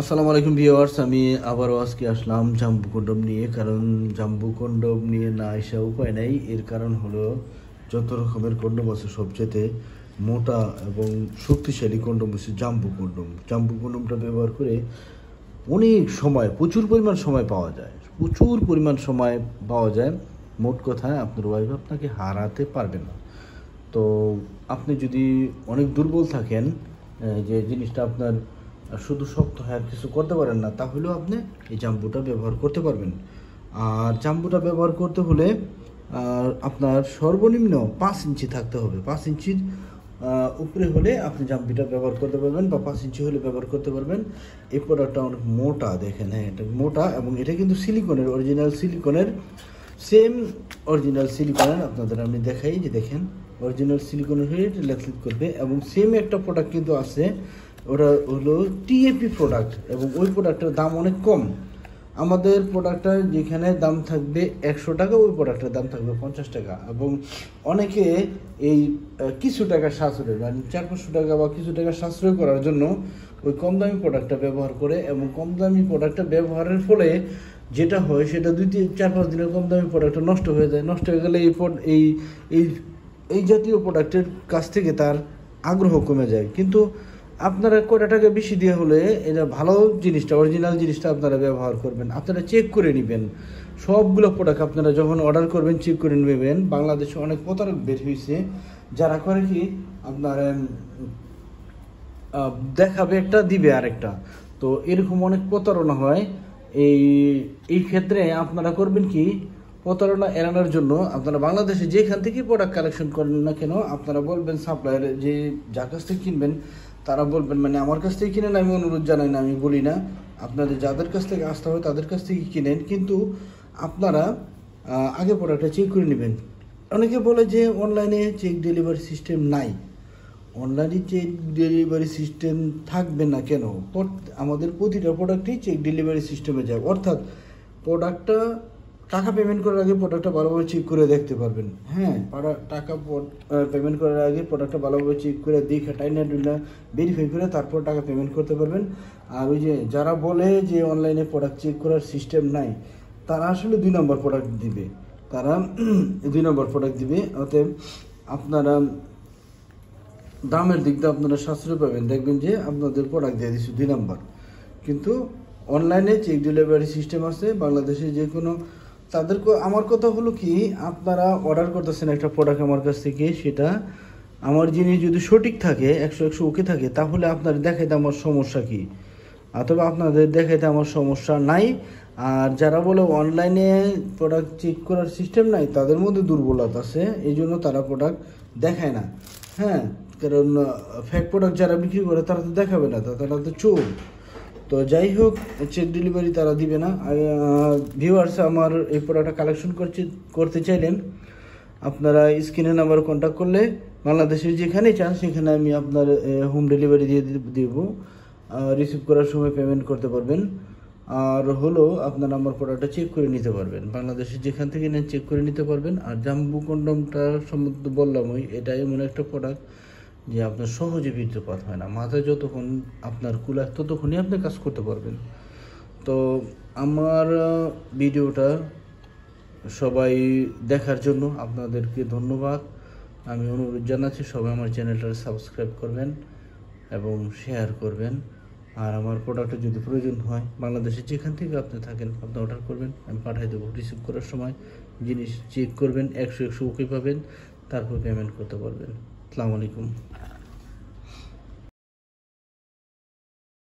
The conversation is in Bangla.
আসসালামু আলাইকুম ভিউয়ার্স, আমি আবারও আজকে আসলাম জাম্বু কন্ডম নিয়ে। কারণ জাম্বু কন্ডম নিয়ে না আসা উপায় নাই। এর কারণ হলো যত রকমের কন্ডম আছে সবচেয়ে মোটা এবং শক্তিশালী কন্ডম হচ্ছে জাম্বু কন্ডম। জাম্বু কন্ডমটা ব্যবহার করে অনেক সময় প্রচুর পরিমাণ সময় পাওয়া যায়, প্রচুর পরিমাণ সময় পাওয়া যায়। মোট কথায় আপনার ওয়াইফ আপনাকে হারাতে পারবে না। তো আপনি যদি অনেক দুর্বল থাকেন, যে জিনিসটা আপনার শুধু শক্ত হয় আর কিছু করতে পারেন না, তাহলেও আপনি এই জাম্বুটা ব্যবহার করতে পারবেন। আর জাম্বুটা ব্যবহার করতে হলে আপনার সর্বনিম্ন 5 ইঞ্চি থাকতে হবে। 5 ইঞ্চির উপরে হলে আপনি জাম্বুটা ব্যবহার করতে পারবেন, বা 5 ইঞ্চি হলে ব্যবহার করতে পারবেন। এই প্রোডাক্টটা অনেক মোটা, দেখেন, হ্যাঁ এটা মোটা, এবং এটা কিন্তু সিলিকনের, অরিজিনাল সিলিকনের, সেম অরিজিনাল সিলিকনের। আপনাদের আমি দেখাই, যে দেখেন অরিজিনাল সিলিকনের হয়ে লেখলিক করবে। এবং সেম একটা প্রোডাক্ট কিন্তু আছে, ওটা হলো টিএপি প্রোডাক্ট, এবং ওই প্রোডাক্টের দাম অনেক কম। আমাদের প্রোডাক্টটার যেখানে দাম থাকবে 100 টাকা, ওই প্রোডাক্টের দাম থাকবে 50 টাকা। এবং অনেকে এই কিছু টাকা সাশ্রয়, মানে 400-500 টাকা বা কিছু টাকা সাশ্রয় করার জন্য ওই কম দামি প্রোডাক্টটা ব্যবহার করে। এবং কম দামি প্রোডাক্টটা ব্যবহারের ফলে যেটা হয়, সেটা 2-4-5 দিনের কম দামি প্রোডাক্টটা নষ্ট হয়ে যায়। নষ্ট হয়ে গেলে এই এই এই জাতীয় প্রোডাক্টের কাছ থেকে তার আগ্রহ কমে যায়। কিন্তু আপনারা কয়টা টাকা বেশি দিয়ে হলে এটা ভালো জিনিসটা, অরিজিনাল জিনিসটা আপনারা ব্যবহার করবেন। আপনারা চেক করে নেবেন সবগুলো প্রোডাক্ট। আপনারা যখন অর্ডার করবেন চেক করে নেবেন। বাংলাদেশে অনেক প্রতারক বের হয়েছে, যারা করে কি আপনার দেখাবে একটা, দিবে আরেকটা। তো এরকম অনেক প্রতারণা হয়। এই ক্ষেত্রে আপনারা করবেন কি, প্রতারণা এড়ানোর জন্য আপনারা বাংলাদেশে যেখান থেকে প্রোডাক্ট কালেকশন করেন না কেন, আপনারা বলবেন সাপ্লায়ার, যে যার কাছ থেকে কিনবেন তারা বলবেন, মানে আমার কাছ থেকে কিনেন, আমি অনুরোধ জানাই না, আমি বলি না, আপনাদের যাদের কাছ থেকে আসতে হয় তাদের কাছ থেকে কিনেন। কিন্তু আপনারা আগে প্রোডাক্টটা চেক করে নেবেন। অনেকে বলে যে অনলাইনে চেক ডেলিভারি সিস্টেম নাই। অনলাইনে চেক ডেলিভারি সিস্টেম থাকবে না কেন? আমাদের প্রতিটা প্রোডাক্টই চেক ডেলিভারি সিস্টেমে যায়। অর্থাৎ প্রোডাক্টটা টাকা পেমেন্ট করার আগে প্রোডাক্টটা ভালোভাবে চেক করে দেখতে পারবেন। হ্যাঁ, টাকা পেমেন্ট করার আগে প্রোডাক্টটা ভালোভাবে চেক করে দেখে টাইনা ভেরিফাই করে তারপর টাকা পেমেন্ট করতে পারবেন। আর ওই যে যারা বলে যে অনলাইনে প্রোডাক্ট চেক করার সিস্টেম নাই, তারা আসলে 2 নম্বর প্রোডাক্ট দিবে। তারা 2 নম্বর প্রোডাক্ট দিবে। অতএব আপনারা দামের দিক দিয়ে আপনারা সাশ্রয় পাবেন। দেখবেন যে আপনাদের প্রোডাক্ট দিয়ে দিচ্ছে 2 নম্বর, কিন্তু অনলাইনে চেক ডেলিভারি সিস্টেম আছে বাংলাদেশে যে কোনো। তাদেরকে আমার কথা হলো কি, আপনারা অর্ডার করতেছেন একটা প্রোডাক্ট আমার কাছ থেকে, সেটা আমার জিনিস যদি সঠিক থাকে, 100 ওকে থাকে, তাহলে আপনার দেখাইতে আমার সমস্যা কি? অথবা আপনাদের দেখাইতে আমার সমস্যা নাই। আর যারা বলে অনলাইনে প্রোডাক্ট চেক করার সিস্টেম নাই, তাদের মধ্যে দুর্বলতা আছে, এই জন্য তারা প্রোডাক্ট দেখায় না। হ্যাঁ, কারণ ফেক প্রোডাক্ট যারা বিক্রি করে তারা তো দেখাবে না, তারা তো চোর। তো যাই হোক, চেক ডেলিভারি তারা দিবে না। ভিউয়ার্স, আমার এই প্রোডাক্টটা কালেকশন করতে চাইলেন, আপনারা স্ক্রিনে নাম্বার কন্ট্যাক্ট করলে বাংলাদেশের যেখানেই চান সেখানে আমি আপনার হোম ডেলিভারি দিয়ে দেব। রিসিভ করার সময় পেমেন্ট করতে পারবেন। আর হলো আপনার আমার প্রোডাক্টটা চেক করে নিতে পারবেন, বাংলাদেশের যেখান থেকে নেন চেক করে নিতে পারবেন। আর জাম্বু কন্ডমটা সম্বন্ধে বললামই, এটা এমন একটা প্রোডাক্ট যে আপনার সহজে বীর্যপাত হয় না। মাথায় যতক্ষণ আপনার কুলায় ততক্ষণই আপনি কাজ করতে পারবেন। তো আমার ভিডিওটা সবাই দেখার জন্য আপনাদেরকে ধন্যবাদ। আমি অনুরোধ জানাচ্ছি সবাই আমার চ্যানেলটা সাবস্ক্রাইব করবেন এবং শেয়ার করবেন। আর আমার প্রোডাক্টে যদি প্রয়োজন হয়, বাংলাদেশে যেখান থেকে আপনি থাকেন আপনি অর্ডার করবেন, আমি পাঠিয়ে দেবো। রিসিভ করার সময় জিনিস চেক করবেন, 100 ওকে পাবেন, তারপর পেমেন্ট করতে পারবেন। আসসালামু আলাইকুম।